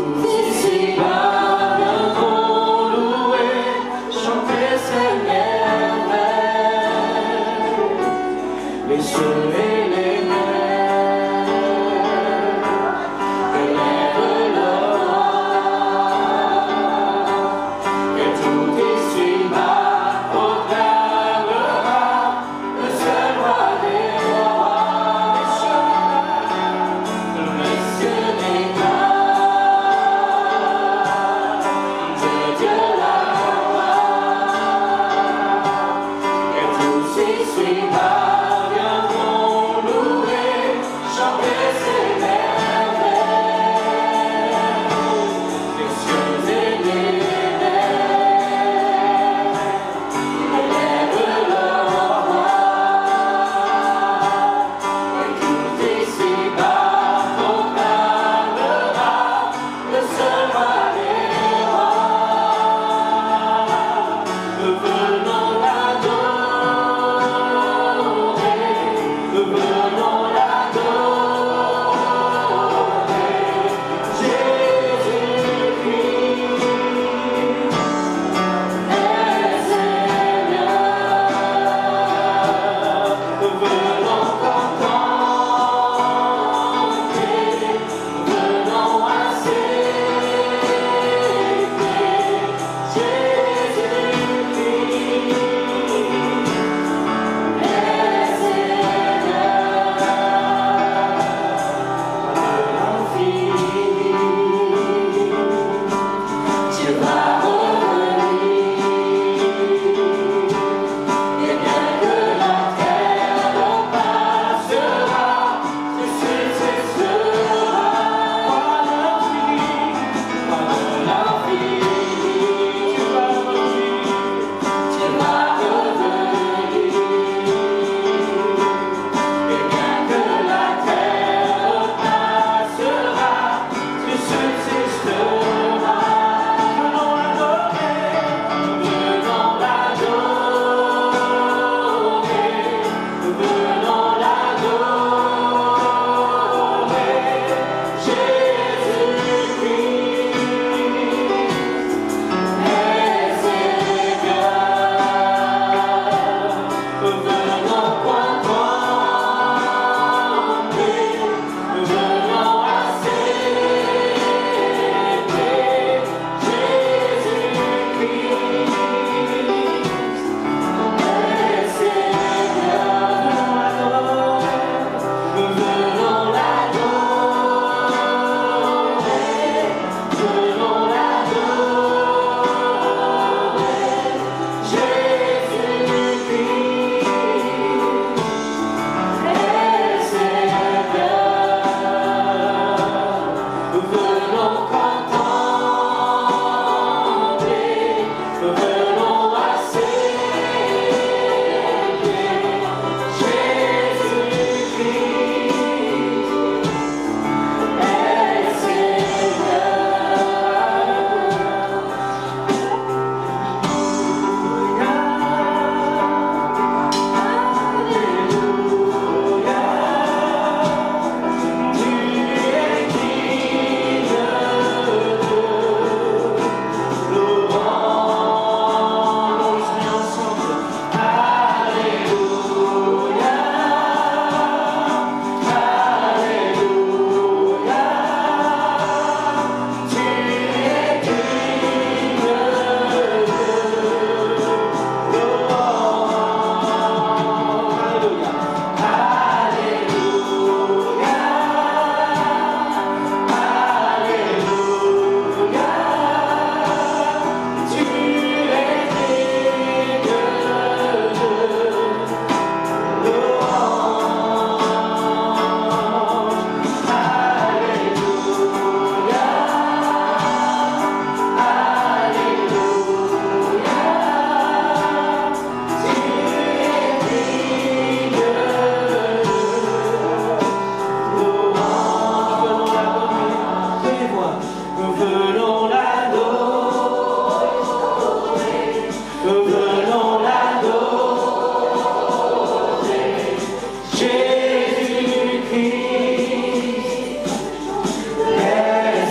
Jésus-Christ est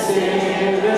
Seigneur.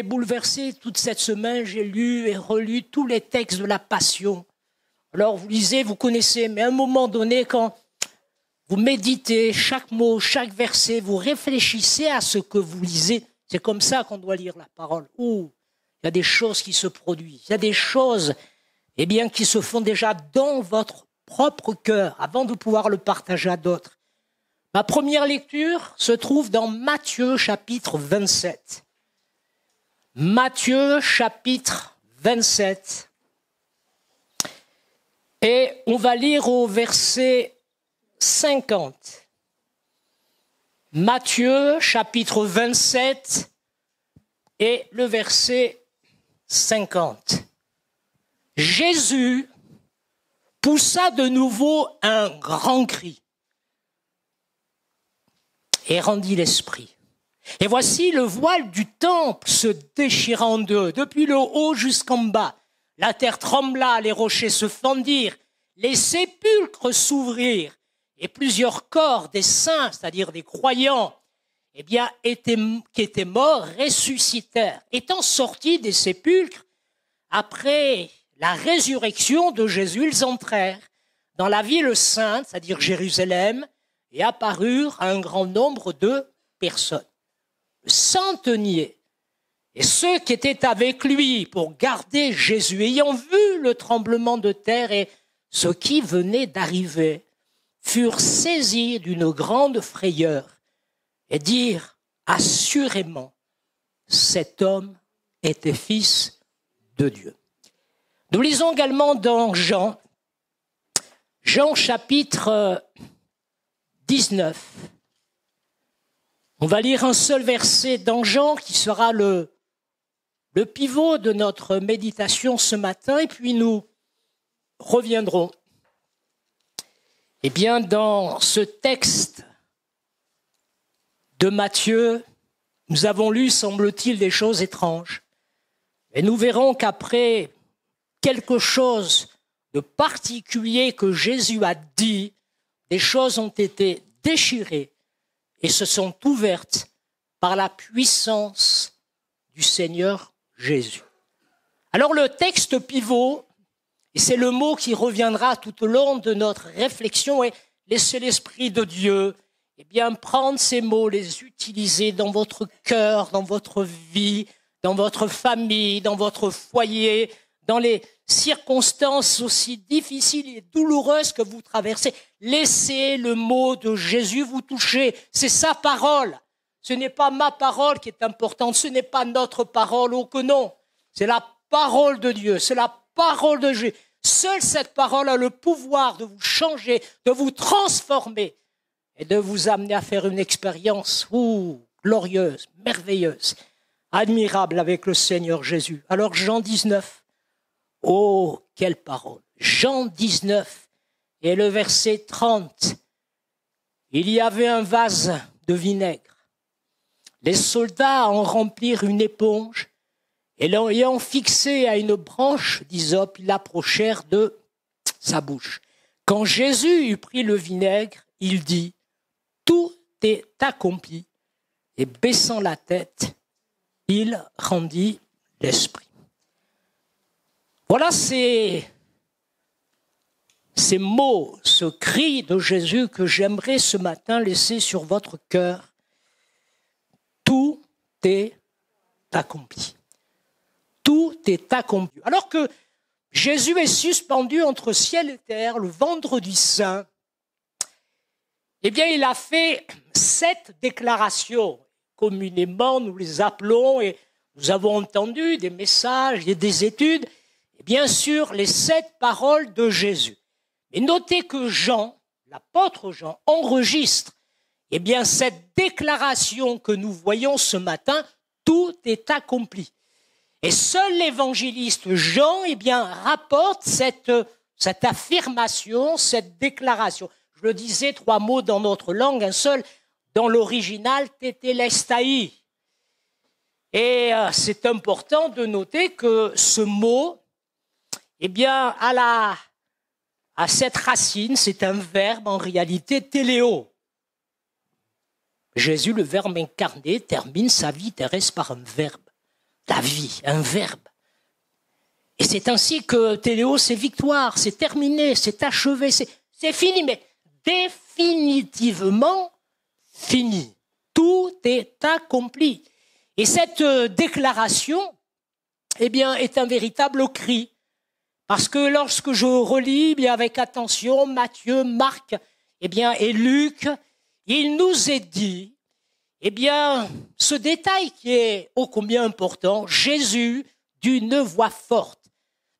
été bouleversé toute cette semaine. J'ai lu et relu tous les textes de la Passion. Alors vous lisez, vous connaissez, mais à un moment donné, quand vous méditez chaque mot, chaque verset, vous réfléchissez à ce que vous lisez. C'est comme ça qu'on doit lire la parole. Ouh, il y a des choses qui se produisent. Il y a des choses qui se font déjà dans votre propre cœur avant de pouvoir le partager à d'autres. Ma première lecture se trouve dans Matthieu chapitre 27. Matthieu chapitre 27. Et on va lire au verset 50. Matthieu chapitre 27 et le verset 50. Jésus poussa de nouveau un grand cri et rendit l'esprit. Et voici le voile du temple se déchira en deux, depuis le haut jusqu'en bas. La terre trembla, les rochers se fendirent, les sépulcres s'ouvrirent, et plusieurs corps des saints, c'est-à-dire des croyants, qui étaient morts, ressuscitèrent. Étant sortis des sépulcres, après la résurrection de Jésus, ils entrèrent dans la ville sainte, c'est-à-dire Jérusalem, et apparurent à un grand nombre de personnes. Le centenier et ceux qui étaient avec lui pour garder Jésus, ayant vu le tremblement de terre et ce qui venait d'arriver, furent saisis d'une grande frayeur et dirent assurément, cet homme était fils de Dieu. Nous lisons également dans Jean chapitre 19. On va lire un seul verset dans Jean qui sera le pivot de notre méditation ce matin, et puis nous reviendrons dans ce texte de Matthieu. Nous avons lu, semble-t-il, des choses étranges, et nous verrons qu'après quelque chose de particulier que Jésus a dit, des choses ont été déchirées et se sont ouvertes par la puissance du Seigneur Jésus. Alors le texte pivot, et c'est le mot qui reviendra tout au long de notre réflexion, est laisser l'Esprit de Dieu prendre ces mots, les utiliser dans votre cœur, dans votre vie, dans votre famille, dans votre foyer, dans les circonstances aussi difficiles et douloureuses que vous traversez. Laissez le mot de Jésus vous toucher. C'est sa parole. Ce n'est pas ma parole qui est importante. Ce n'est pas notre parole, oh que non. C'est la parole de Dieu. C'est la parole de Jésus. Seule cette parole a le pouvoir de vous changer, de vous transformer et de vous amener à faire une expérience glorieuse, merveilleuse, admirable avec le Seigneur Jésus. Alors Jean 19. Oh, quelle parole! Jean 19 et le verset 30. Il y avait un vase de vinaigre. Les soldats en remplirent une éponge et l'ayant fixé à une branche d'hysope, ils l'approchèrent de sa bouche. Quand Jésus eut pris le vinaigre, il dit « Tout est accompli » et baissant la tête, il rendit l'esprit. Voilà ces mots, ce cri de Jésus que j'aimerais ce matin laisser sur votre cœur. Tout est accompli. Tout est accompli. Alors que Jésus est suspendu entre ciel et terre le vendredi saint, il a fait 7 déclarations. Communément, nous les appelons, et nous avons entendu des messages et des études, et bien sûr, les 7 paroles de Jésus. Mais notez que Jean, l'apôtre Jean, enregistre cette déclaration que nous voyons ce matin, tout est accompli. Et seul l'évangéliste Jean rapporte cette affirmation, cette déclaration. Je le disais, 3 mots dans notre langue, un seul dans l'original, tétélestai. Et c'est important de noter que ce mot, à cette racine, c'est un verbe en réalité téléo. Jésus, le verbe incarné, termine sa vie terrestre par un verbe. la vie, un verbe. Et c'est ainsi que téléos, c'est victoire, c'est terminé, c'est achevé, c'est fini, mais définitivement fini. Tout est accompli. Et cette déclaration, eh bien, est un véritable cri. Parce que lorsque je relis bien avec attention Matthieu, Marc, eh bien, et Luc, il nous est dit, eh bien, ce détail qui est ô combien important, Jésus d'une voix forte.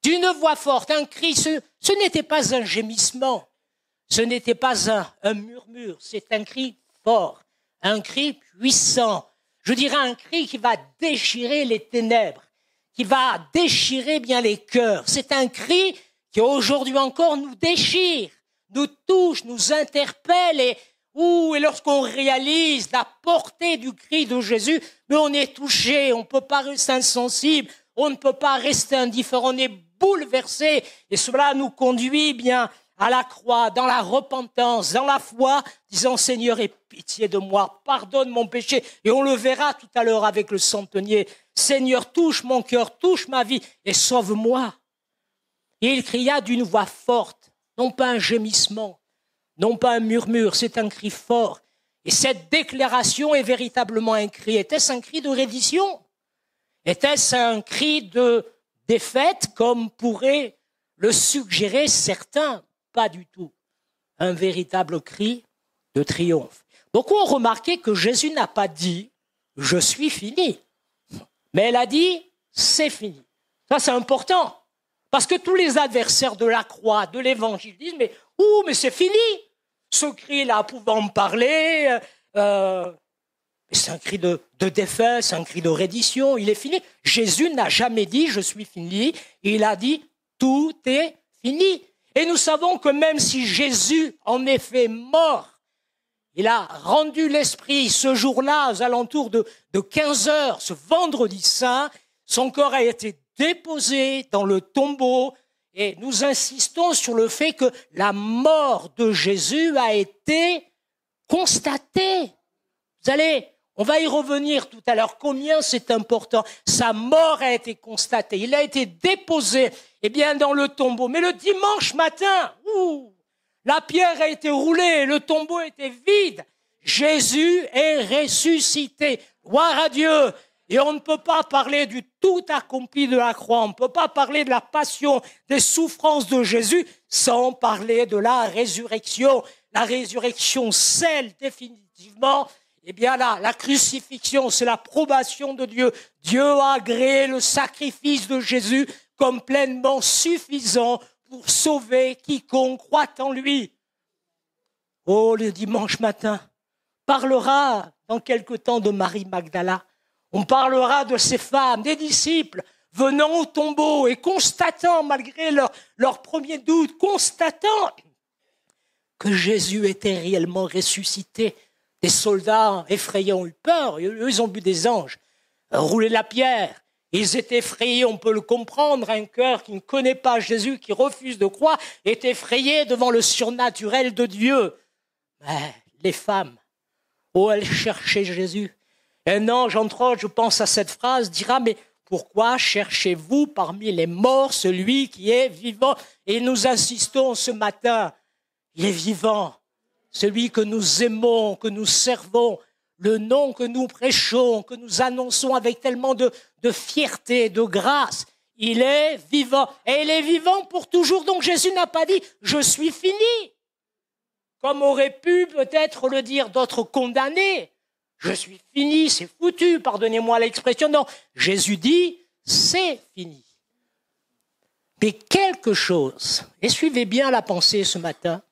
D'une voix forte, un cri, ce n'était pas un gémissement, ce n'était pas un murmure, c'est un cri fort, un cri puissant. Je dirais un cri qui va déchirer les ténèbres, qui va déchirer bien les cœurs. C'est un cri qui aujourd'hui encore nous déchire, nous touche, nous interpelle et lorsqu'on réalise la portée du cri de Jésus, mais on est touché, on ne peut pas rester insensible, on ne peut pas rester indifférent, on est bouleversé et cela nous conduit bien à la croix, dans la repentance, dans la foi, disant Seigneur, aie pitié de moi, pardonne mon péché. Et on le verra tout à l'heure avec le centenier. Seigneur, touche mon cœur, touche ma vie et sauve-moi. Et il cria d'une voix forte, non pas un gémissement, non pas un murmure, c'est un cri fort. Et cette déclaration est véritablement un cri. Était-ce un cri de reddition? Était-ce un cri de défaite, comme pourraient le suggérer certains? Pas du tout. Un véritable cri de triomphe. Beaucoup ont remarqué que Jésus n'a pas dit « je suis fini », mais il a dit « c'est fini ». Ça, c'est important, parce que tous les adversaires de la croix, de l'évangile disent « mais c'est fini ». Ce cri-là, pouvant me parler, c'est un cri de défaite, c'est un cri de reddition, il est fini. Jésus n'a jamais dit « je suis fini », il a dit « tout est fini ». Et nous savons que même si Jésus en est fait mort, il a rendu l'esprit ce jour-là, aux alentours de 15 heures, ce vendredi saint, son corps a été déposé dans le tombeau et nous insistons sur le fait que la mort de Jésus a été constatée. On va y revenir tout à l'heure, combien c'est important. Sa mort a été constatée, il a été déposé dans le tombeau. Mais le dimanche matin, la pierre a été roulée, le tombeau était vide. Jésus est ressuscité. Gloire à Dieu. Et on ne peut pas parler du tout accompli de la croix, on ne peut pas parler de la passion, des souffrances de Jésus sans parler de la résurrection. La résurrection scelle définitivement la crucifixion, c'est l'approbation de Dieu. Dieu a agréé le sacrifice de Jésus comme pleinement suffisant pour sauver quiconque croit en lui. Le dimanche matin, parlera dans quelque temps de Marie Magdala. On parlera de ces femmes, des disciples, venant au tombeau et constatant, malgré leur premier doute, constatant que Jésus était réellement ressuscité. Des soldats effrayés ont eu peur, eux ils ont vu des anges rouler la pierre. Ils étaient effrayés, on peut le comprendre, un cœur qui ne connaît pas Jésus, qui refuse de croire, est effrayé devant le surnaturel de Dieu. Mais les femmes, elles cherchaient Jésus. Un ange, entre autres, je pense à cette phrase, dira, mais pourquoi cherchez-vous parmi les morts celui qui est vivant? Et nous insistons ce matin, il est vivant. Celui que nous aimons, que nous servons, le nom que nous prêchons, que nous annonçons avec tellement de fierté, de grâce, il est vivant. Et il est vivant pour toujours. Donc Jésus n'a pas dit « je suis fini », comme auraient pu peut-être le dire d'autres condamnés. « Je suis fini, c'est foutu, pardonnez-moi l'expression ». Non, Jésus dit « c'est fini ». Mais quelque chose, et suivez bien la pensée ce matin,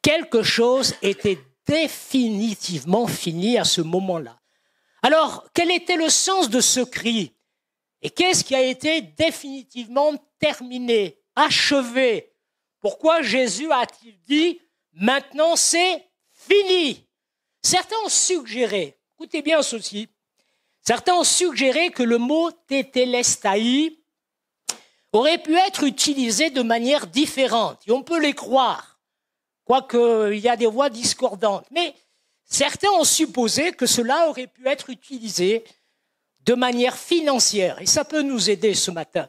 quelque chose était définitivement fini à ce moment-là. Alors, quel était le sens de ce cri? Et qu'est-ce qui a été définitivement terminé, achevé? Pourquoi Jésus a-t-il dit « maintenant c'est fini » ? Certains ont suggéré, écoutez bien ceci, certains ont suggéré que le mot « tétélestai » aurait pu être utilisé de manière différente, et on peut les croire. Quoique il y a des voix discordantes. Mais certains ont supposé que cela aurait pu être utilisé de manière financière. Et ça peut nous aider ce matin.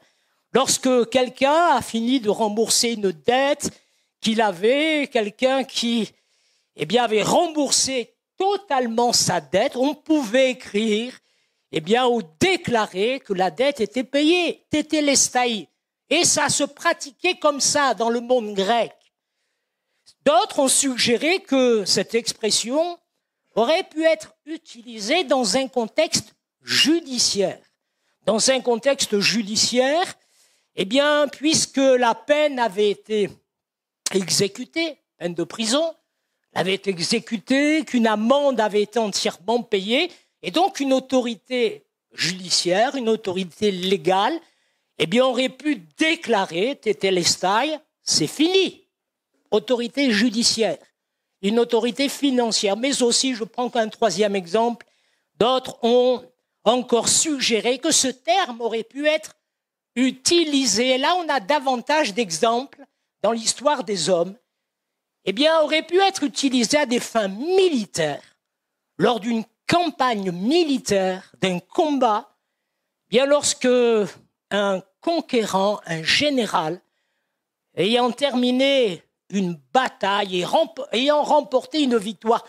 Lorsque quelqu'un a fini de rembourser une dette qu'il avait, quelqu'un qui avait remboursé totalement sa dette, on pouvait écrire ou déclarer que la dette était payée, tétélestai. Et ça se pratiquait comme ça dans le monde grec. D'autres ont suggéré que cette expression aurait pu être utilisée dans un contexte judiciaire. Dans un contexte judiciaire, puisque la peine avait été exécutée, peine de prison, avait été exécutée, qu'une amende avait été entièrement payée, et donc une autorité judiciaire, une autorité légale, aurait pu déclarer, tétélestai, c'est fini. Autorité judiciaire, une autorité financière, mais aussi, je prends qu'un troisième exemple, d'autres ont encore suggéré que ce terme aurait pu être utilisé. Et là, on a davantage d'exemples dans l'histoire des hommes, aurait pu être utilisé à des fins militaires, lors d'une campagne militaire, d'un combat, lorsque un conquérant, un général, ayant terminé une bataille et ayant remporté une victoire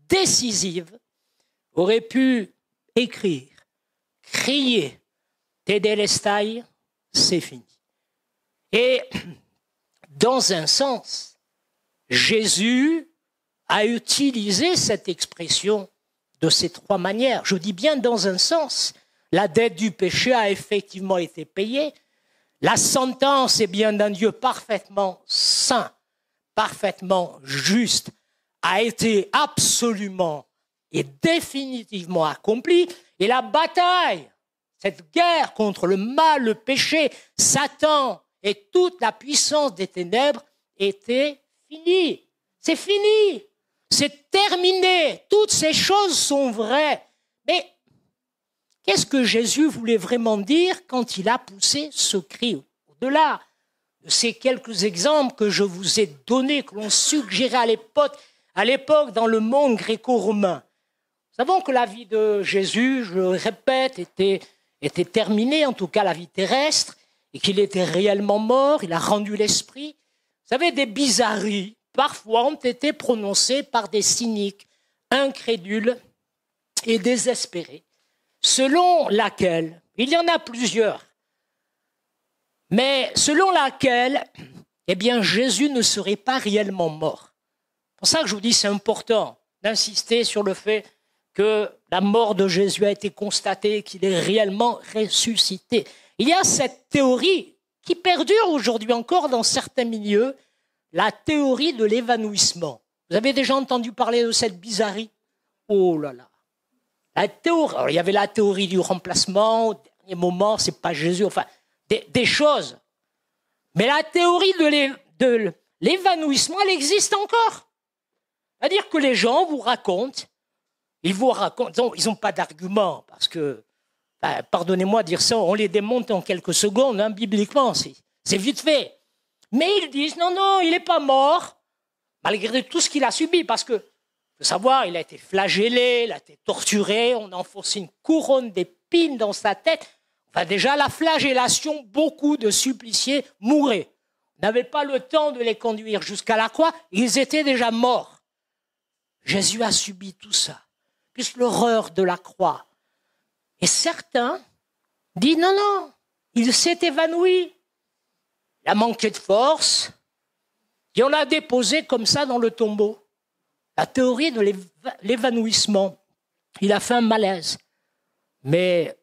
décisive, aurait pu écrire, crier, tétélestai, c'est fini. Et dans un sens, Jésus a utilisé cette expression de ces trois manières. Je dis bien dans un sens. La dette du péché a effectivement été payée. La sentence est bien d'un Dieu parfaitement saint, parfaitement juste, a été absolument et définitivement accomplie. Et la bataille, cette guerre contre le mal, le péché, Satan et toute la puissance des ténèbres était finie. C'est fini. C'est terminé. Toutes ces choses sont vraies. Mais qu'est-ce que Jésus voulait vraiment dire quand il a poussé ce cri? Au-delà de ces quelques exemples que je vous ai donnés, que l'on suggérait à l'époque dans le monde gréco-romain, nous savons que la vie de Jésus, je le répète, était terminée, en tout cas la vie terrestre, et qu'il était réellement mort, il a rendu l'esprit. Vous savez, des bizarreries, parfois, ont été prononcées par des cyniques, incrédules et désespérés, selon laquelle, il y en a plusieurs, mais selon laquelle, Jésus ne serait pas réellement mort. C'est pour ça que je vous dis, c'est important d'insister sur le fait que la mort de Jésus a été constatée, qu'il est réellement ressuscité. Il y a cette théorie qui perdure aujourd'hui encore dans certains milieux, la théorie de l'évanouissement. Vous avez déjà entendu parler de cette bizarrerie? Oh là là. Alors, il y avait la théorie du remplacement, au dernier moment, c'est pas Jésus, enfin, des choses. Mais la théorie de l'évanouissement, elle existe encore. C'est-à-dire que les gens vous racontent, ils n'ont pas d'argument, parce que, pardonnez-moi de dire ça, on les démonte en quelques secondes, bibliquement, c'est vite fait. Mais ils disent, non, il n'est pas mort, malgré tout ce qu'il a subi, parce que, faut savoir, il a été flagellé, il a été torturé, on a enfoncé une couronne d'épines dans sa tête. Enfin, déjà, la flagellation, beaucoup de suppliciés mouraient. On n'avait pas le temps de les conduire jusqu'à la croix, ils étaient déjà morts. Jésus a subi tout ça, plus l'horreur de la croix. Et certains disent, non, il s'est évanoui. Il a manqué de force, et on l'a déposé comme ça dans le tombeau. La théorie de l'évanouissement, il a fait un malaise. Mais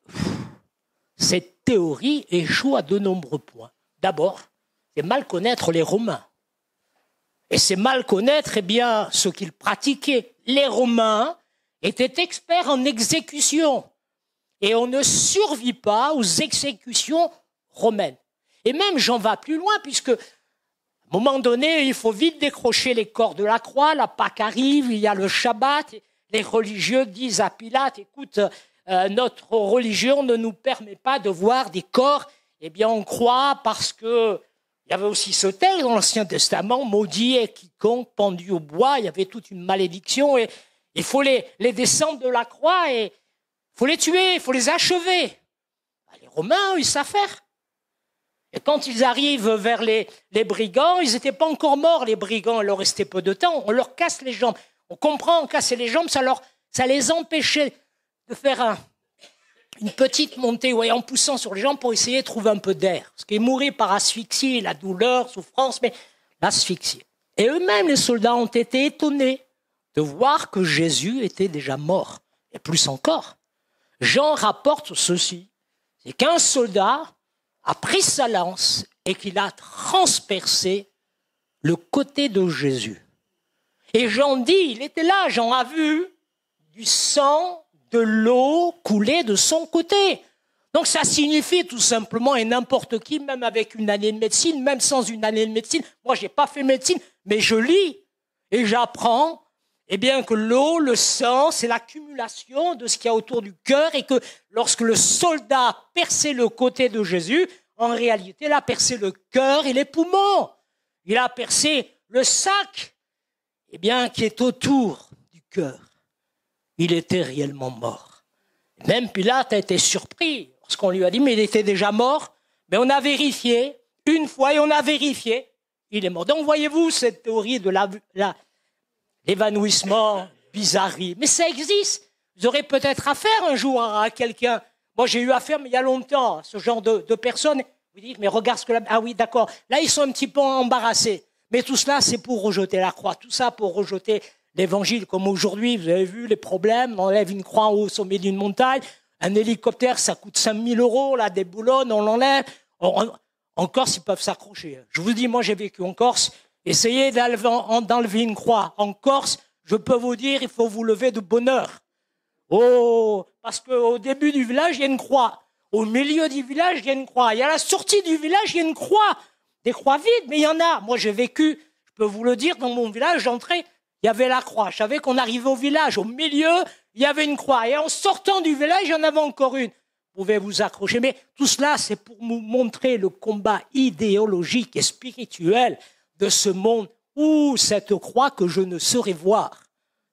cette théorie échoue à de nombreux points. D'abord, c'est mal connaître les Romains. Et c'est mal connaître ce qu'ils pratiquaient. Les Romains étaient experts en exécution. Et on ne survit pas aux exécutions romaines. Et même, j'en vais plus loin, puisque à un moment donné, il faut vite décrocher les corps de la croix, la Pâque arrive, il y a le Shabbat, les religieux disent à Pilate, écoute, notre religion ne nous permet pas de voir des corps, on croit parce que il y avait aussi ce texte dans l'Ancien Testament, maudit est quiconque pendu au bois, il y avait toute une malédiction, et il faut les descendre de la croix, et faut les tuer, il faut les achever. Les Romains, ils savent faire. Et quand ils arrivent vers les brigands, ils n'étaient pas encore morts, les brigands, il leur restait peu de temps, on leur casse les jambes. On comprend, casser les jambes, ça les empêchait de faire une petite montée en poussant sur les jambes pour essayer de trouver un peu d'air. Ce qui est mourir par asphyxie, la douleur, souffrance, mais l'asphyxie. Et eux-mêmes, les soldats, ont été étonnés de voir que Jésus était déjà mort. Et plus encore, Jean rapporte ceci, c'est qu'un soldat a pris sa lance et qu'il a transpercé le côté de Jésus. Et Jean dit, il était là, Jean a vu du sang, de l'eau couler de son côté. Donc ça signifie tout simplement, et n'importe qui, même avec une année de médecine, même sans une année de médecine, moi je n'ai pas fait médecine, mais je lis et j'apprends que l'eau, le sang, c'est l'accumulation de ce qu'il y a autour du cœur et que lorsque le soldat a percé le côté de Jésus, en réalité, il a percé le cœur et les poumons. Il a percé le sac, qui est autour du cœur. Il était réellement mort. Même Pilate a été surpris lorsqu'on lui a dit, mais il était déjà mort. Mais on a vérifié, une fois, et on a vérifié, il est mort. Donc, voyez-vous, cette théorie de l'évanouissement, bizarrerie. Mais ça existe. Vous aurez peut-être affaire un jour à quelqu'un. Moi, j'ai eu affaire, mais il y a longtemps, à ce genre de personnes. Vous dites, mais regarde ce que... Ah oui, d'accord. Là, ils sont un petit peu embarrassés. Mais tout cela, c'est pour rejeter la croix. Tout ça pour rejeter l'évangile. Comme aujourd'hui, vous avez vu les problèmes. On enlève une croix au sommet d'une montagne. Un hélicoptère, ça coûte 5 000 €. Là, des boulonnes, on l'enlève. En Corse, ils peuvent s'accrocher. Je vous dis, moi, j'ai vécu en Corse. Essayez d'enlever une croix. En Corse, je peux vous dire, il faut vous lever de bonne heure. Oh, parce qu'au début du village, il y a une croix. Au milieu du village, il y a une croix. Et à la sortie du village, il y a une croix. Des croix vides, mais il y en a. Moi, j'ai vécu, je peux vous le dire, dans mon village, j'entrais, il y avait la croix. Je savais qu'on arrivait au village. Au milieu, il y avait une croix. Et en sortant du village, il y en avait encore une. Vous pouvez vous accrocher. Mais tout cela, c'est pour vous montrer le combat idéologique et spirituel de ce monde où cette croix que je ne saurais voir.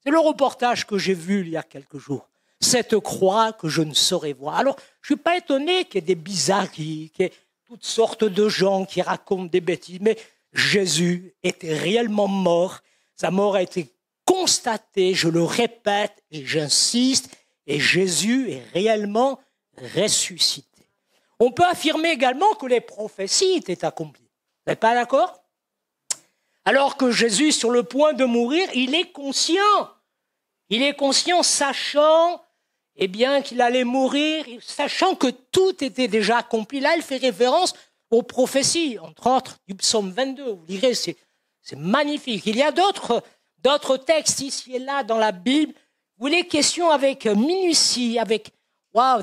C'est le reportage que j'ai vu il y a quelques jours. Cette croix que je ne saurais voir. Alors, je ne suis pas étonné qu'il y ait des bizarreries, qu'il y ait toutes sortes de gens qui racontent des bêtises, mais Jésus était réellement mort. Sa mort a été constatée, je le répète et j'insiste, et Jésus est réellement ressuscité. On peut affirmer également que les prophéties étaient accomplies. Vous n'êtes pas d'accord ? Alors que Jésus est sur le point de mourir, il est conscient. Il est conscient, sachant qu'il allait mourir, sachant que tout était déjà accompli. Là, il fait référence aux prophéties, entre autres du psaume 22. Vous direz, c'est magnifique. Il y a d'autres textes ici et là dans la Bible où il est question avec minutie, avec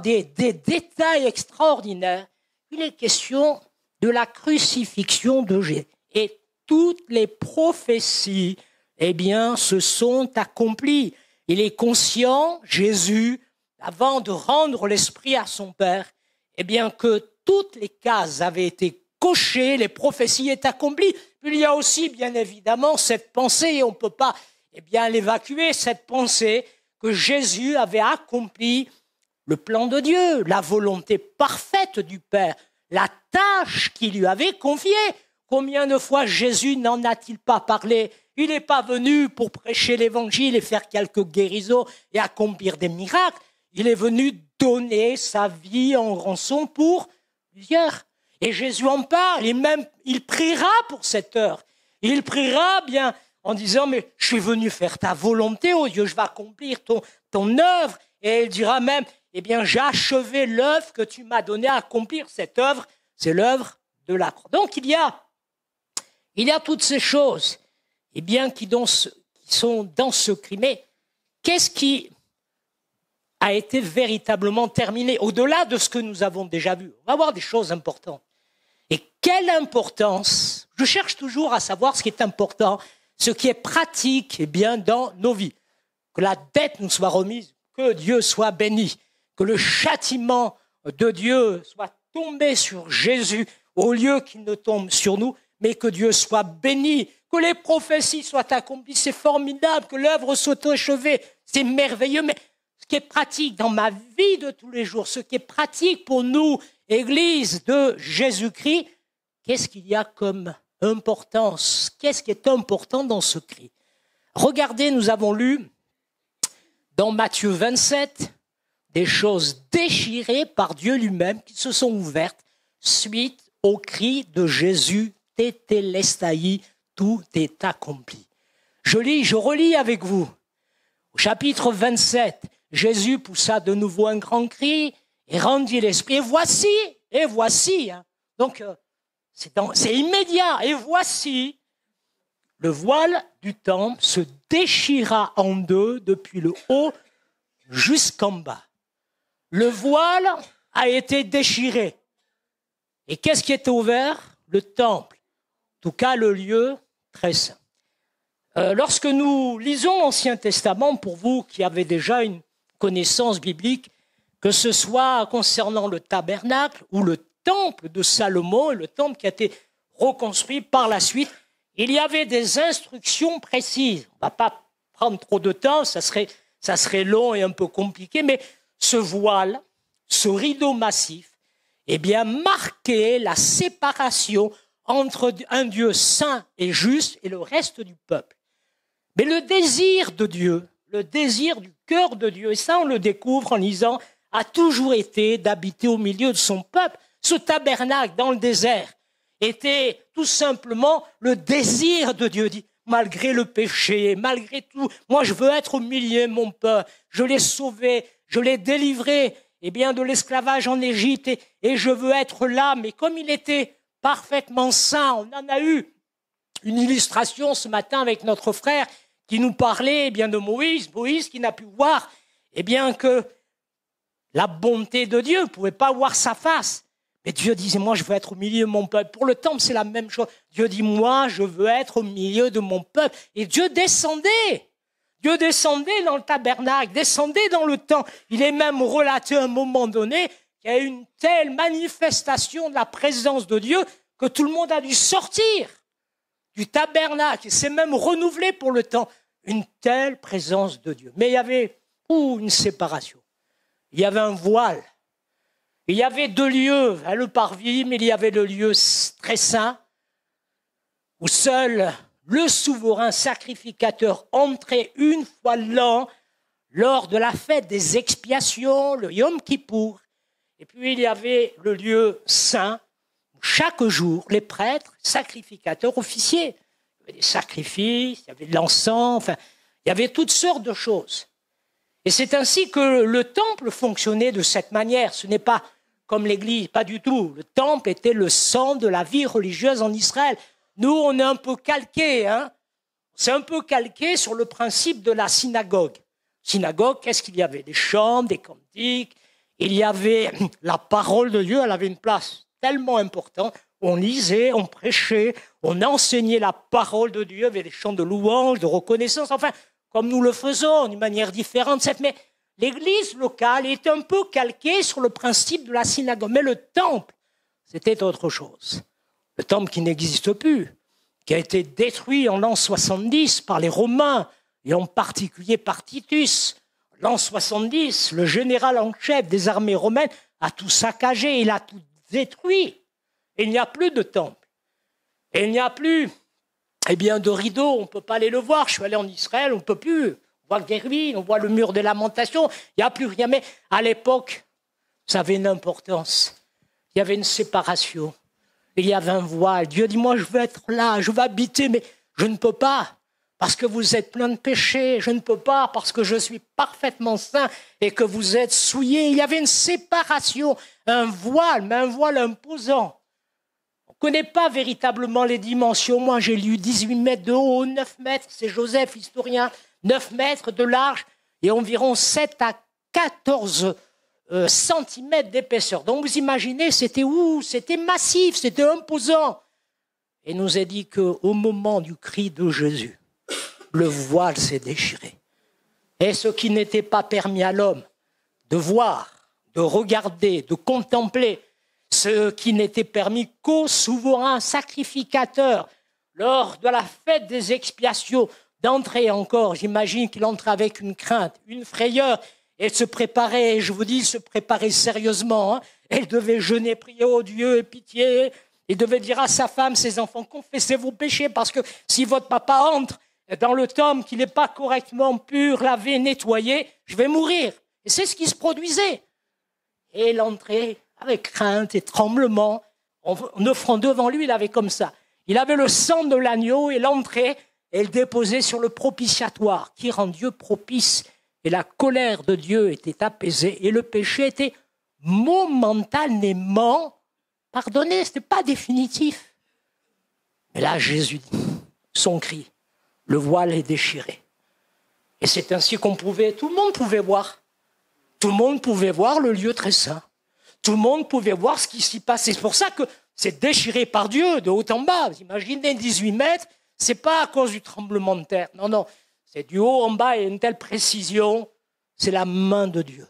des détails extraordinaires. Il est question de la crucifixion de Jésus. Et toutes les prophéties, se sont accomplies. Il est conscient, Jésus, avant de rendre l'esprit à son Père, que toutes les cases avaient été cochées, les prophéties étaient accomplies. Puis il y a aussi, bien évidemment, cette pensée, et on ne peut pas l'évacuer, cette pensée que Jésus avait accompli le plan de Dieu, la volonté parfaite du Père, la tâche qu'il lui avait confiée. Combien de fois Jésus n'en a-t-il pas parlé ? Il n'est pas venu pour prêcher l'évangile et faire quelques guérisons et accomplir des miracles. Il est venu donner sa vie en rançon pour plusieurs. Et Jésus en parle, et même il priera pour cette heure. Il priera en disant, mais je suis venu faire ta volonté, oh Dieu, je vais accomplir ton œuvre. Et il dira même, j'ai achevé l'œuvre que tu m'as donnée à accomplir. Cette œuvre, c'est l'œuvre de la croix. Donc il y a toutes ces choses qui sont dans ce cri. Mais qu'est-ce qui a été véritablement terminé au-delà de ce que nous avons déjà vu? On va voir des choses importantes. Et quelle importance? Je cherche toujours à savoir ce qui est important, ce qui est pratique dans nos vies. Que la dette nous soit remise, que Dieu soit béni, que le châtiment de Dieu soit tombé sur Jésus au lieu qu'il ne tombe sur nous, mais que Dieu soit béni, que les prophéties soient accomplies, c'est formidable, que l'œuvre soit achevée, c'est merveilleux, mais ce qui est pratique dans ma vie de tous les jours, ce qui est pratique pour nous, Église de Jésus-Christ, qu'est-ce qu'il y a comme importance? Qu'est-ce qui est important dans ce cri? Regardez, nous avons lu dans Matthieu 27 des choses déchirées par Dieu lui-même qui se sont ouvertes suite au cri de Jésus, Tétélestai, tout est accompli. Je relis avec vous. Au chapitre 27, Jésus poussa de nouveau un grand cri et rendit l'esprit. Et voici, hein. Donc c'est immédiat. Et voici, le voile du temple se déchira en deux depuis le haut jusqu'en bas. Le voile a été déchiré. Et qu'est-ce qui était ouvert? Le temple. En tout cas, le lieu très saint. Lorsque nous lisons l'Ancien Testament, pour vous qui avez déjà une connaissance biblique, que ce soit concernant le tabernacle ou le temple de Salomon, le temple qui a été reconstruit par la suite, il y avait des instructions précises. On ne va pas prendre trop de temps, ça serait long et un peu compliqué, mais ce voile, ce rideau massif, eh bien, marquait la séparation entre un Dieu saint et juste et le reste du peuple. Mais le désir de Dieu, le désir du cœur de Dieu, et ça on le découvre en lisant, a toujours été d'habiter au milieu de son peuple. Ce tabernacle dans le désert était tout simplement le désir de Dieu. Dit, malgré le péché, malgré tout, moi je veux être au milieu de mon peuple. Je l'ai sauvé, je l'ai délivré de l'esclavage en Égypte et je veux être là. Mais comme il était parfaitement saint, on en a eu une illustration ce matin avec notre frère qui nous parlait de Moïse qui n'a pu voir que la bonté de Dieu, ne pouvait pas voir sa face. Mais Dieu disait, moi je veux être au milieu de mon peuple. Pour le temple, c'est la même chose. Dieu dit, moi je veux être au milieu de mon peuple. Et Dieu descendait. Dieu descendait dans le tabernacle, descendait dans le temple. Il est même relaté à un moment donné qu'il y a eu une telle manifestation de la présence de Dieu que tout le monde a dû sortir du tabernacle. C'est même renouvelé pour le temps. Une telle présence de Dieu. Mais il y avait une séparation. Il y avait un voile. Il y avait deux lieux, le parvis, mais il y avait le lieu très saint où seul le souverain sacrificateur entrait une fois l'an lors de la fête des expiations, le Yom Kippour. Et puis il y avait le lieu saint où chaque jour les prêtres, sacrificateurs, officiers, il y avait des sacrifices, il y avait de l'encens, il y avait toutes sortes de choses. Et c'est ainsi que le temple fonctionnait de cette manière. Ce n'est pas comme l'Église, pas du tout. Le temple était le centre de la vie religieuse en Israël. Nous, on est un peu calqué, C'est un peu calqué sur le principe de la synagogue. Synagogue, qu'est-ce qu'il y avait? Des chants, des cantiques. Il y avait la parole de Dieu, elle avait une place tellement importante. On lisait, on prêchait, on enseignait la parole de Dieu, il y avait des chants de louange, de reconnaissance, comme nous le faisons d'une manière différente. Mais l'église locale est un peu calquée sur le principe de la synagogue. Mais le temple, c'était autre chose. Le temple qui n'existe plus, qui a été détruit en l'an 70 par les Romains, et en particulier par Titus. L'an 70, le général en chef des armées romaines a tout saccagé, il a tout détruit. Et il n'y a plus de temple. Et il n'y a plus de rideaux, on ne peut pas aller le voir. Je suis allé en Israël, on ne peut plus. On voit des ruines, on voit le mur des lamentations, il n'y a plus rien. Mais à l'époque, ça avait une importance. Il y avait une séparation. Il y avait un voile. Dieu dit, moi je veux être là, je veux habiter, mais je ne peux pas. Parce que vous êtes plein de péchés, je ne peux pas, parce que je suis parfaitement saint et que vous êtes souillés. Il y avait une séparation, un voile, mais un voile imposant. On ne connaît pas véritablement les dimensions. Moi, j'ai lu 18 mètres de haut, 9 mètres, c'est Joseph, historien, 9 mètres de large et environ 7 à 14 centimètres d'épaisseur. Donc vous imaginez, c'était massif, c'était imposant. Et nous est dit qu'au moment du cri de Jésus, le voile s'est déchiré. Et ce qui n'était pas permis à l'homme de voir, de regarder, de contempler, ce qui n'était permis qu'au souverain sacrificateur lors de la fête des expiations, d'entrer encore, j'imagine qu'il entrait avec une crainte, une frayeur, elle se préparait, et je vous dis, se préparait sérieusement. Hein. Elle devait jeûner, prier, oh Dieu, pitié. Il devait dire à sa femme, ses enfants, confessez vos péchés, parce que si votre papa entre dans le tombe qui n'est pas correctement pur, lavé, nettoyé, je vais mourir. Et c'est ce qui se produisait. Et elle entrait avec crainte et tremblement, en offrant devant lui, il avait comme ça. Il avait le sang de l'agneau, et l'entrait, et le déposait sur le propitiatoire, qui rend Dieu propice. Et la colère de Dieu était apaisée, et le péché était momentanément pardonné, ce n'était pas définitif. Mais là, Jésus dit, son cri, le voile est déchiré. Et c'est ainsi qu'on pouvait, tout le monde pouvait voir. Tout le monde pouvait voir le lieu très saint. Tout le monde pouvait voir ce qui s'y passait. C'est pour ça que c'est déchiré par Dieu, de haut en bas. Vous imaginez 18 mètres, c'est pas à cause du tremblement de terre. Non, non, c'est du haut en bas et une telle précision, c'est la main de Dieu.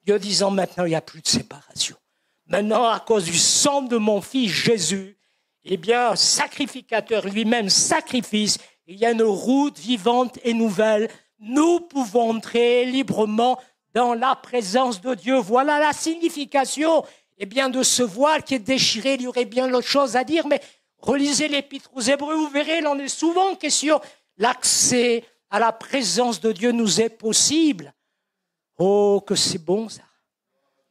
Dieu disant maintenant, il n'y a plus de séparation. Maintenant, à cause du sang de mon fils Jésus, eh bien, sacrificateur lui-même, sacrifice, il y a une route vivante et nouvelle. Nous pouvons entrer librement dans la présence de Dieu. Voilà la signification, eh bien, de ce voile qui est déchiré. Il y aurait bien d'autres choses à dire, mais relisez l'Épître aux Hébreux, vous verrez, il en est souvent question. L'accès à la présence de Dieu nous est possible. Oh, que c'est bon ça,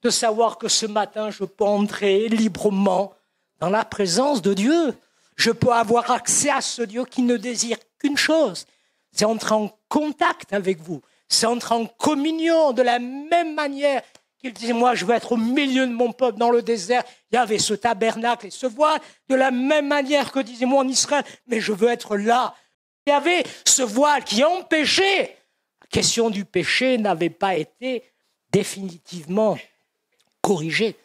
de savoir que ce matin, je peux entrer librement dans la présence de Dieu. Je peux avoir accès à ce Dieu qui ne désire qu'une chose, c'est entrer en contact avec vous, c'est entrer en communion de la même manière qu'il disait, moi je veux être au milieu de mon peuple dans le désert, il y avait ce tabernacle et ce voile, de la même manière que disait moi en Israël, mais je veux être là. Il y avait ce voile qui empêchait. La question du péché n'avait pas été définitivement corrigée,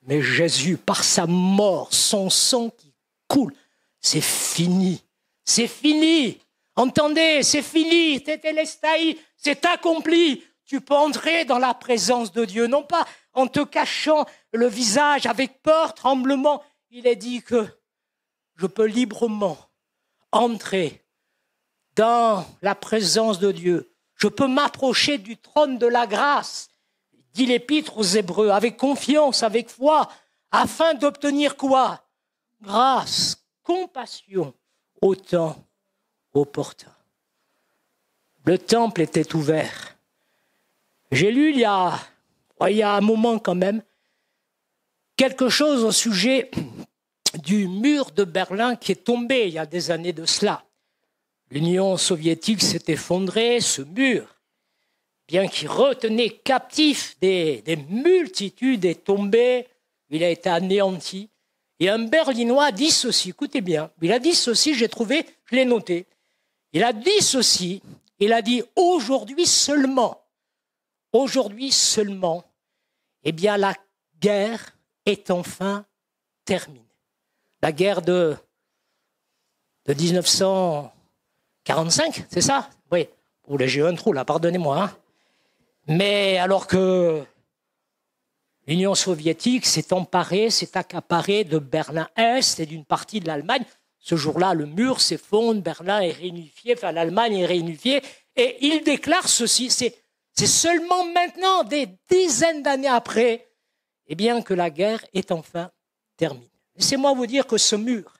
mais Jésus, par sa mort, son sang qui coule, c'est fini. C'est fini. Entendez, c'est fini. Tétélestai, c'est accompli. Tu peux entrer dans la présence de Dieu, non pas en te cachant le visage avec peur, tremblement. Il est dit que je peux librement entrer dans la présence de Dieu. Je peux m'approcher du trône de la grâce, dit l'Épître aux Hébreux, avec confiance, avec foi, afin d'obtenir quoi? Grâce, compassion, au temps opportun. Le temple était ouvert. J'ai lu il y a un moment quand même, quelque chose au sujet du mur de Berlin qui est tombé il y a des années de cela. L'Union soviétique s'est effondrée, ce mur, bien qu'il retenait captif des multitudes, est tombé, il a été anéanti. Et un Berlinois a dit ceci, écoutez bien, il a dit ceci, j'ai trouvé, je l'ai noté. Il a dit ceci, il a dit aujourd'hui seulement, eh bien la guerre est enfin terminée. La guerre de 1945, c'est ça? Oui. Oh là, j'ai eu un trou là, pardonnez-moi. Hein. Mais alors que l'Union soviétique s'est accaparée de Berlin-Est et d'une partie de l'Allemagne. Ce jour-là, le mur s'effondre, Berlin est réunifié, enfin l'Allemagne est réunifiée, et il déclare ceci, c'est seulement maintenant, des dizaines d'années après, eh bien que la guerre est enfin terminée. Laissez-moi vous dire que ce mur,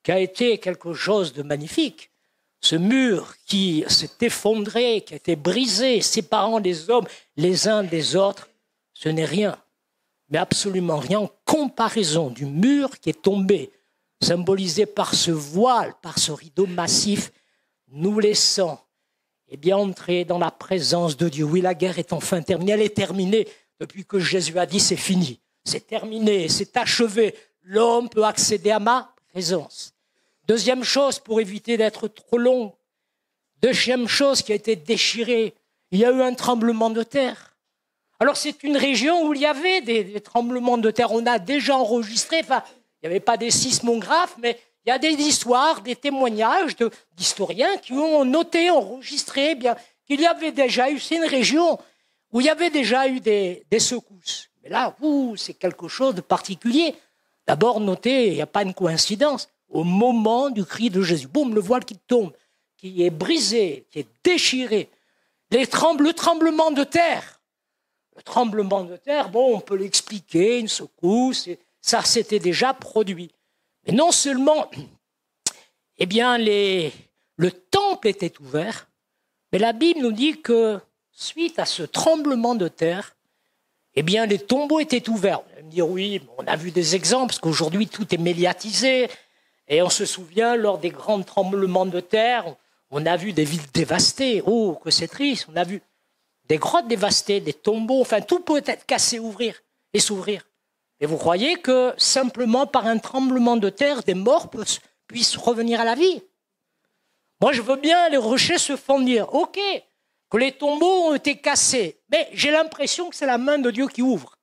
qui a été quelque chose de magnifique, ce mur qui s'est effondré, qui a été brisé, séparant les hommes les uns des autres, ce n'est rien, mais absolument rien en comparaison du mur qui est tombé, symbolisé par ce voile, par ce rideau massif, nous laissant entrer dans la présence de Dieu. Oui, la guerre est enfin terminée, elle est terminée depuis que Jésus a dit c'est fini, c'est terminé, c'est achevé, l'homme peut accéder à ma présence. Deuxième chose, pour éviter d'être trop long, deuxième chose qui a été déchirée, il y a eu un tremblement de terre. Alors c'est une région où il y avait des tremblements de terre, on a déjà enregistré, enfin il n'y avait pas des sismographes, mais il y a des histoires, des témoignages d'historiens qui ont noté, enregistré qu'il y avait déjà eu, c'est une région où il y avait déjà eu des secousses. Mais là, c'est quelque chose de particulier. D'abord, notez, il n'y a pas une coïncidence, au moment du cri de Jésus, boum, le voile qui tombe, qui est brisé, qui est déchiré, le tremblement de terre, Le tremblement de terre, bon, on peut l'expliquer, une secousse, et ça s'était déjà produit. Mais non seulement, eh bien, le temple était ouvert, mais la Bible nous dit que suite à ce tremblement de terre, eh bien, les tombeaux étaient ouverts. Vous allez me dire, oui, on a vu des exemples, parce qu'aujourd'hui, tout est médiatisé, et on se souvient, lors des grands tremblements de terre, on a vu des villes dévastées. Oh, que c'est triste. On a vu des grottes dévastées, des tombeaux, enfin, tout peut être cassé, ouvrir et s'ouvrir. Et vous croyez que simplement par un tremblement de terre, des morts puissent revenir à la vie? Moi, je veux bien, les rochers se font dire, ok, que les tombeaux ont été cassés, mais j'ai l'impression que c'est la main de Dieu qui ouvre,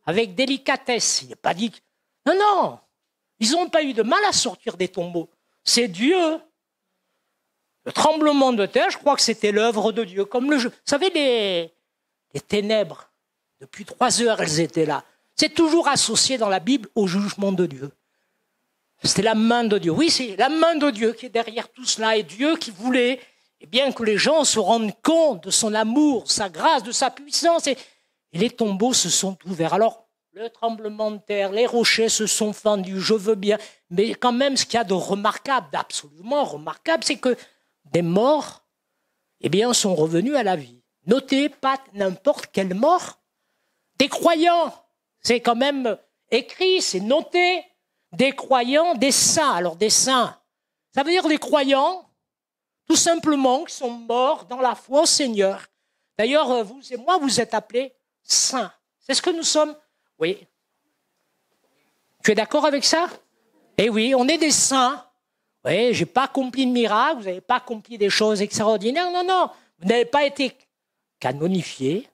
avec délicatesse. Il n'est pas dit... Non, non, ils n'ont pas eu de mal à sortir des tombeaux. C'est Dieu. Le tremblement de terre, je crois que c'était l'œuvre de Dieu. Comme le jeu. Vous savez, les ténèbres, depuis 3 heures, elles étaient là. C'est toujours associé dans la Bible au jugement de Dieu. C'était la main de Dieu. Oui, c'est la main de Dieu qui est derrière tout cela. Et Dieu qui voulait bien que les gens se rendent compte de son amour, de sa grâce, de sa puissance. Et les tombeaux se sont ouverts. Alors, le tremblement de terre, les rochers se sont fendus, je veux bien. Mais quand même, ce qu'il y a de remarquable, d'absolument remarquable, c'est que des morts, eh bien, sont revenus à la vie. Notez, pas n'importe quelle mort. Des croyants, c'est quand même écrit, c'est noté. Des croyants, des saints. Alors, des saints, ça veut dire des croyants, tout simplement, qui sont morts dans la foi au Seigneur. D'ailleurs, vous et moi, vous êtes appelés saints. C'est ce que nous sommes. Oui. Tu es d'accord avec ça? Eh oui, on est des saints. Oui, je n'ai pas accompli de miracle, vous n'avez pas accompli des choses extraordinaires. Non, non, vous n'avez pas été canonifiés,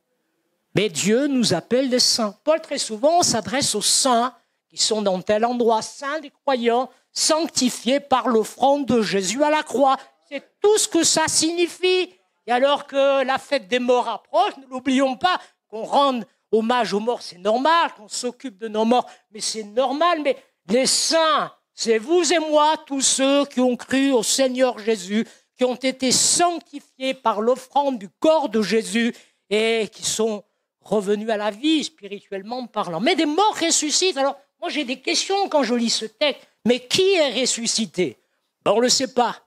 mais Dieu nous appelle des saints. Paul, très souvent, s'adresse aux saints qui sont dans tel endroit, saints des croyants, sanctifiés par l'offrande de Jésus à la croix. C'est tout ce que ça signifie. Et alors que la fête des morts approche, ne l'oublions pas, qu'on rende hommage aux morts, c'est normal, qu'on s'occupe de nos morts, mais c'est normal. Mais les saints, c'est vous et moi, tous ceux qui ont cru au Seigneur Jésus, qui ont été sanctifiés par l'offrande du corps de Jésus et qui sont revenus à la vie, spirituellement parlant. Mais des morts ressuscitent. Alors, moi, j'ai des questions quand je lis ce texte. Mais qui est ressuscité? Ben, on ne le sait pas.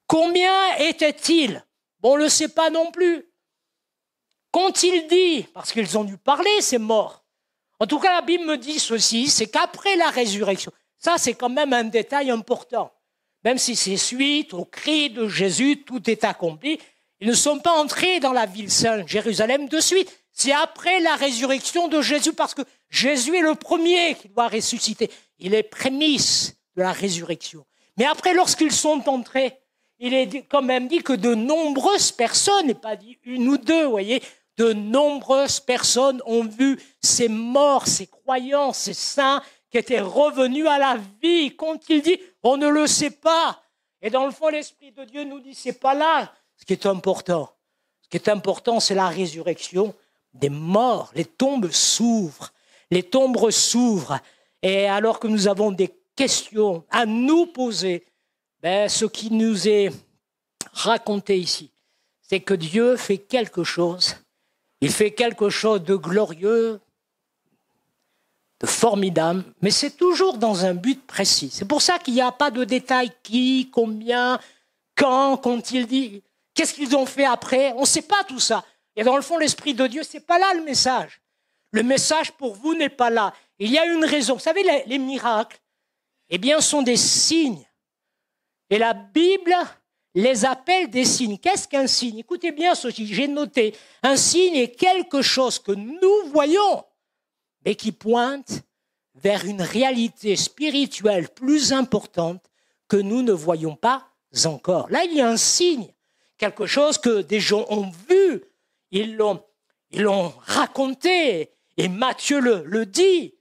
Combien étaient-ils? Bon, on ne le sait pas non plus. Qu'ont-ils dit? Parce qu'ils ont dû parler, ces morts. En tout cas, la Bible me dit ceci, c'est qu'après la résurrection, ça c'est quand même un détail important, même si c'est suite au cri de Jésus, tout est accompli, ils ne sont pas entrés dans la ville sainte, Jérusalem, de suite. C'est après la résurrection de Jésus, parce que Jésus est le premier qui doit ressusciter. Il est prémisse de la résurrection. Mais après, lorsqu'ils sont entrés, il est quand même dit que de nombreuses personnes, et pas dit une ou deux, vous voyez, de nombreuses personnes ont vu ces morts, ces croyants, ces saints qui étaient revenus à la vie. Qu'ont-ils dit? On ne le sait pas. Et dans le fond, l'Esprit de Dieu nous dit, c'est pas là ce qui est important. Ce qui est important, c'est la résurrection des morts. Les tombes s'ouvrent. Les tombes s'ouvrent. Et alors que nous avons des questions à nous poser, ce qui nous est raconté ici, c'est que Dieu fait quelque chose. Il fait quelque chose de glorieux, de formidable, mais c'est toujours dans un but précis. C'est pour ça qu'il n'y a pas de détails qui, combien, quand il dit, qu'est-ce qu'ils ont fait après, on ne sait pas tout ça. Et dans le fond, l'Esprit de Dieu, ce n'est pas là le message. Le message pour vous n'est pas là. Il y a une raison. Vous savez, les miracles, eh bien, sont des signes. Et la Bible les appelle des signes. Qu'est-ce qu'un signe? Écoutez bien ceci, j'ai noté. Un signe est quelque chose que nous voyons, mais qui pointe vers une réalité spirituelle plus importante que nous ne voyons pas encore. Là, il y a un signe, quelque chose que des gens ont vu, ils l'ont raconté, et Matthieu le dit.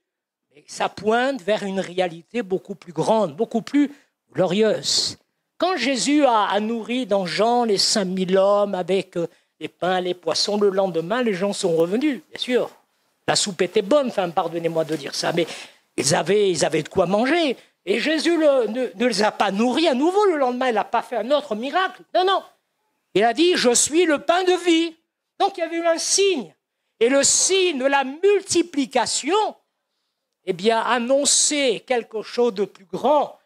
Mais ça pointe vers une réalité beaucoup plus grande, beaucoup plus glorieuse. Quand Jésus a nourri dans Jean les 5000 hommes avec les pains, les poissons, le lendemain, les gens sont revenus, bien sûr. La soupe était bonne, enfin, pardonnez-moi de dire ça, mais ils avaient de quoi manger. Et Jésus ne les a pas nourris à nouveau le lendemain, il n'a pas fait un autre miracle. Non, non. Il a dit, je suis le pain de vie. Donc il y avait eu un signe. Et le signe de la multiplication, eh bien, annonçait quelque chose de plus grand,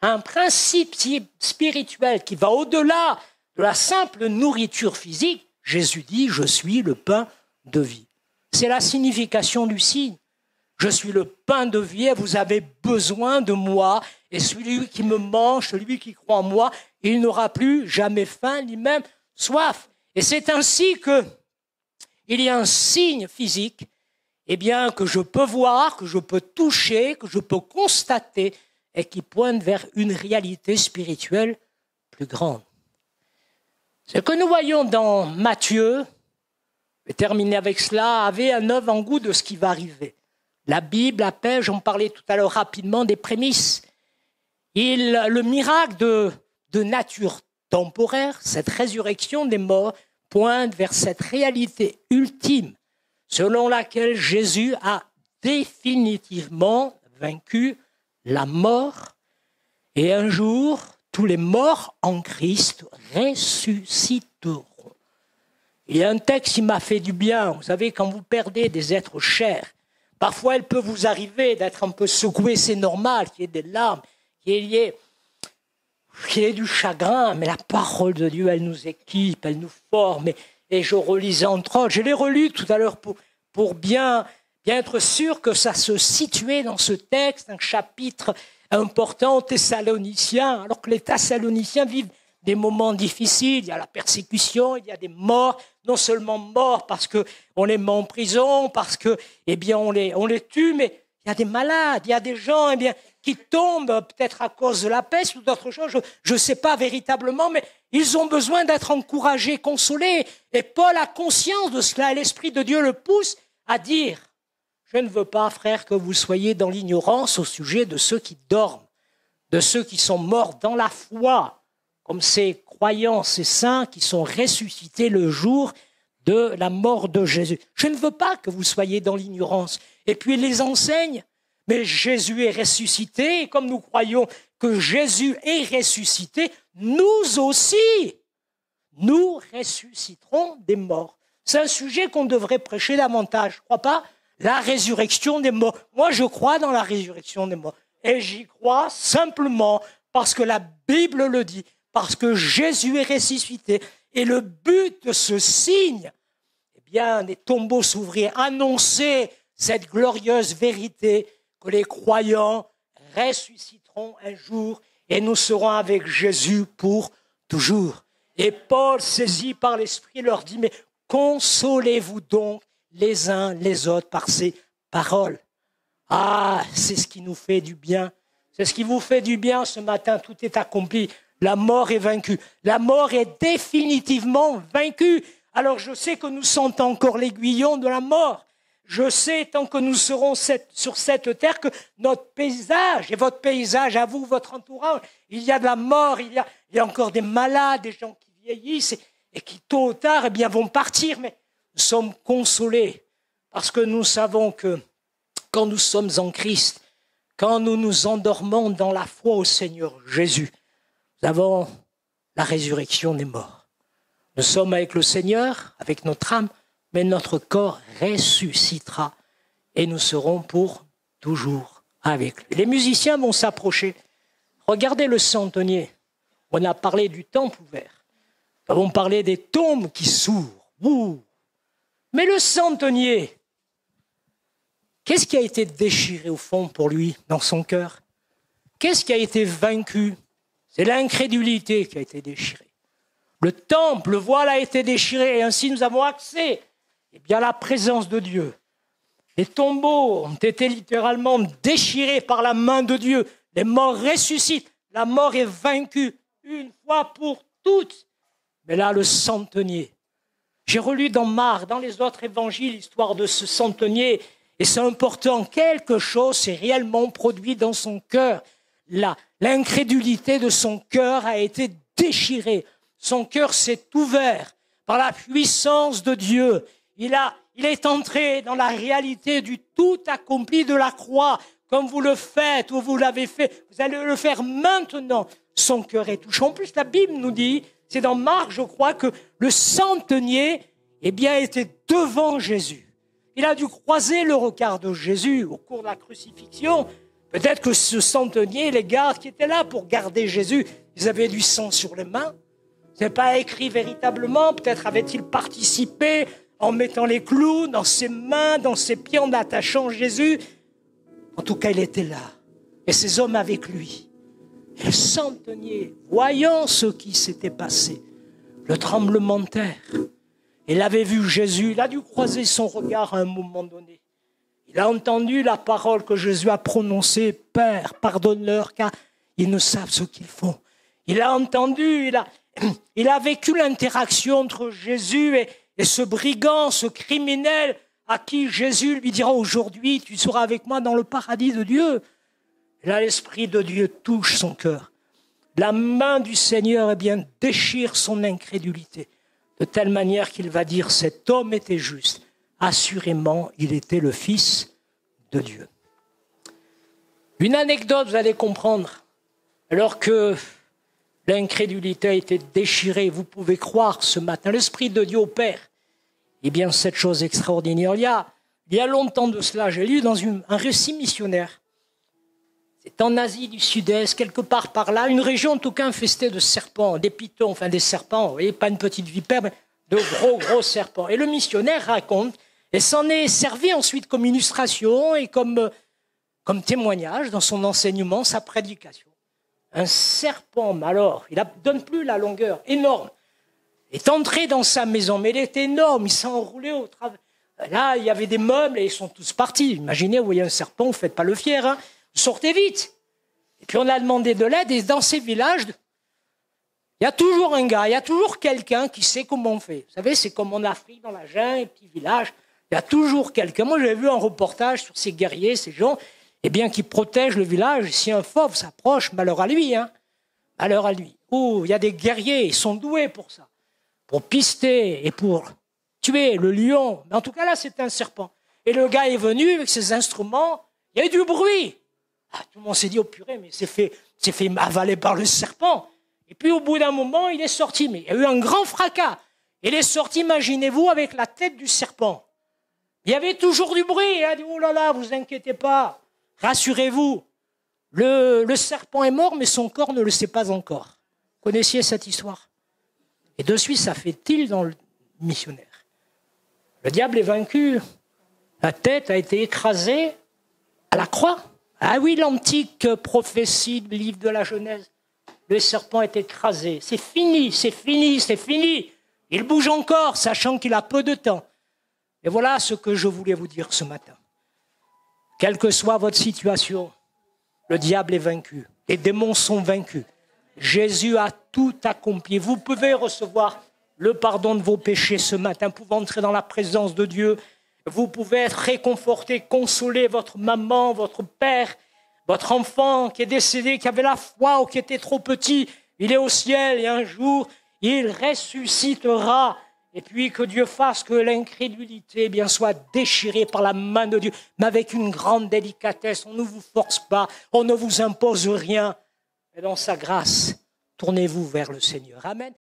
un principe spirituel qui va au-delà de la simple nourriture physique. Jésus dit, je suis le pain de vie. C'est la signification du signe. Je suis le pain de vie et vous avez besoin de moi. Et celui qui me mange, celui qui croit en moi, il n'aura plus jamais faim ni même soif. Et c'est ainsi que il y a un signe physique, eh bien, que je peux voir, que je peux toucher, que je peux constater et qui pointe vers une réalité spirituelle plus grande. Ce que nous voyons dans Matthieu, je vais terminer avec cela, avait un avant-goût de ce qui va arriver. La Bible appelle, j'en parlais tout à l'heure rapidement, des prémices. Le miracle de nature temporaire, cette résurrection des morts, pointe vers cette réalité ultime selon laquelle Jésus a définitivement vaincu la mort. Et un jour, tous les morts en Christ ressusciteront. Il y a un texte qui m'a fait du bien. Vous savez, quand vous perdez des êtres chers, parfois il peut vous arriver d'être un peu secoué, c'est normal, qu'il y ait des larmes, qu'il y ait du chagrin, mais la parole de Dieu, elle nous équipe, elle nous forme. Et je relisais entre autres, je l'ai relu tout à l'heure pour bien être sûr que ça se situait dans ce texte, un chapitre important aux Thessaloniciens, alors que les Thessaloniciens vivent des moments difficiles, il y a la persécution, il y a des morts, non seulement morts parce qu'on les met en prison, parce que, eh bien, on les tue, mais il y a des malades, il y a des gens, eh bien, qui tombent peut-être à cause de la peste ou d'autres choses, je ne sais pas véritablement, mais ils ont besoin d'être encouragés, consolés. Et Paul a conscience de cela, et l'Esprit de Dieu le pousse à dire, je ne veux pas, frères, que vous soyez dans l'ignorance au sujet de ceux qui dorment, de ceux qui sont morts dans la foi, comme ces croyants, ces saints qui sont ressuscités le jour de la mort de Jésus. Je ne veux pas que vous soyez dans l'ignorance. Et puis il les enseigne. Mais Jésus est ressuscité, et comme nous croyons que Jésus est ressuscité, nous aussi, nous ressusciterons des morts. C'est un sujet qu'on devrait prêcher davantage, je ne crois pas? La résurrection des morts. Moi, je crois dans la résurrection des morts. Et j'y crois simplement parce que la Bible le dit, parce que Jésus est ressuscité. Et le but de ce signe, eh bien, des tombeaux s'ouvrir, annoncer cette glorieuse vérité que les croyants ressusciteront un jour et nous serons avec Jésus pour toujours. Et Paul, saisi par l'Esprit, leur dit, mais consolez-vous donc les uns les autres par ces paroles. Ah, c'est ce qui nous fait du bien. C'est ce qui vous fait du bien ce matin, tout est accompli. La mort est vaincue. La mort est définitivement vaincue. Alors je sais que nous sentons encore l'aiguillon de la mort. Je sais, tant que nous serons sur cette terre, que notre paysage, et votre paysage à vous, votre entourage, il y a de la mort, il y a encore des malades, des gens qui vieillissent et qui, tôt ou tard, eh bien, vont partir. Mais nous sommes consolés parce que nous savons que quand nous sommes en Christ, quand nous nous endormons dans la foi au Seigneur Jésus, nous avons la résurrection des morts. Nous sommes avec le Seigneur, avec notre âme, mais notre corps ressuscitera et nous serons pour toujours avec lui. Les musiciens vont s'approcher. Regardez le centenier. On a parlé du temple ouvert. Nous avons parlé des tombes qui s'ouvrent. Ouh. Mais le centenier, qu'est-ce qui a été déchiré au fond pour lui, dans son cœur? Qu'est-ce qui a été vaincu? C'est l'incrédulité qui a été déchirée. Le temple, le voile a été déchiré et ainsi nous avons accès à la présence de Dieu. Les tombeaux ont été littéralement déchirés par la main de Dieu. Les morts ressuscitent. La mort est vaincue une fois pour toutes. Mais là, le centenier. J'ai relu dans Marc, dans les autres évangiles, l'histoire de ce centenier. Et c'est important, quelque chose s'est réellement produit dans son cœur. L'incrédulité de son cœur a été déchirée. Son cœur s'est ouvert par la puissance de Dieu. Il est entré dans la réalité du tout accompli de la croix. Comme vous le faites ou vous l'avez fait, vous allez le faire maintenant. Son cœur est touché. En plus, la Bible nous dit, c'est dans Marc, je crois, que le centenier, eh bien, était devant Jésus. Il a dû croiser le regard de Jésus au cours de la crucifixion. Peut-être que ce centenier, les gardes qui étaient là pour garder Jésus, ils avaient du sang sur les mains. Ce n'est pas écrit véritablement. Peut-être avait-il participé en mettant les clous dans ses mains, dans ses pieds, en attachant Jésus. En tout cas, il était là. Et ces hommes avec lui. Et le centenier, voyant ce qui s'était passé, le tremblement de terre, il avait vu Jésus, il a dû croiser son regard à un moment donné. Il a entendu la parole que Jésus a prononcée, « Père, pardonne-leur, car ils ne savent ce qu'ils font. » Il a entendu, il a vécu l'interaction entre Jésus et ce brigand, ce criminel, à qui Jésus lui dira « Aujourd'hui, tu seras avec moi dans le paradis de Dieu. » Et là, l'Esprit de Dieu touche son cœur. La main du Seigneur, eh bien, déchire son incrédulité, de telle manière qu'il va dire « Cet homme était juste. Assurément, il était le Fils de Dieu. » Une anecdote, vous allez comprendre. Alors que l'incrédulité a été déchirée, vous pouvez croire ce matin, l'Esprit de Dieu opère. Eh bien, cette chose extraordinaire. Il y a longtemps de cela, j'ai lu dans un récit missionnaire. C'est en Asie du Sud-Est, quelque part par là, une région en tout cas infestée de serpents, des pitons, enfin des serpents, vous voyez, pas une petite vipère, mais de gros serpents. Et le missionnaire raconte, et s'en est servi ensuite comme illustration et comme témoignage dans son enseignement, sa prédication. Un serpent, mais alors, il ne donne plus la longueur, énorme, est entré dans sa maison, mais il est énorme, il s'est enroulé au travers. Là, il y avait des meubles et ils sont tous partis. Imaginez, vous voyez un serpent, vous ne faites pas le fier, hein. Sortez vite. Et puis on a demandé de l'aide et dans ces villages, il y a toujours un gars, il y a toujours quelqu'un qui sait comment on fait. Vous savez, c'est comme en Afrique, dans la jungle, les petits villages, il y a toujours quelqu'un. Moi, j'avais vu un reportage sur ces guerriers, ces gens, eh bien, qui protègent le village. Si un fauve s'approche, malheur à lui, hein. Malheur à lui. Oh, il y a des guerriers, ils sont doués pour ça. Pour pister et pour tuer le lion. Mais en tout cas, là, c'est un serpent. Et le gars est venu avec ses instruments, il y a eu du bruit. Ah, tout le monde s'est dit, oh purée, mais c'est fait avaler par le serpent. Et puis au bout d'un moment, il est sorti. Mais il y a eu un grand fracas. Il est sorti, imaginez-vous, avec la tête du serpent. Il y avait toujours du bruit. Il a dit, oh là là, vous inquiétez pas. Rassurez-vous. Le serpent est mort, mais son corps ne le sait pas encore. Vous connaissiez cette histoire? Et de suite, ça fait tilt dans le missionnaire. Le diable est vaincu. La tête a été écrasée à la croix. Ah oui, l'antique prophétie du livre de la Genèse. Le serpent est écrasé. C'est fini, c'est fini, c'est fini. Il bouge encore, sachant qu'il a peu de temps. Et voilà ce que je voulais vous dire ce matin. Quelle que soit votre situation, le diable est vaincu. Les démons sont vaincus. Jésus a tout accompli. Vous pouvez recevoir le pardon de vos péchés ce matin. Vous pouvez entrer dans la présence de Dieu. Vous pouvez être réconforté, consoler votre maman, votre père, votre enfant qui est décédé, qui avait la foi ou qui était trop petit. Il est au ciel et un jour, il ressuscitera. Et puis que Dieu fasse que l'incrédulité bien soit déchirée par la main de Dieu, mais avec une grande délicatesse. On ne vous force pas, on ne vous impose rien. Et dans sa grâce, tournez-vous vers le Seigneur. Amen.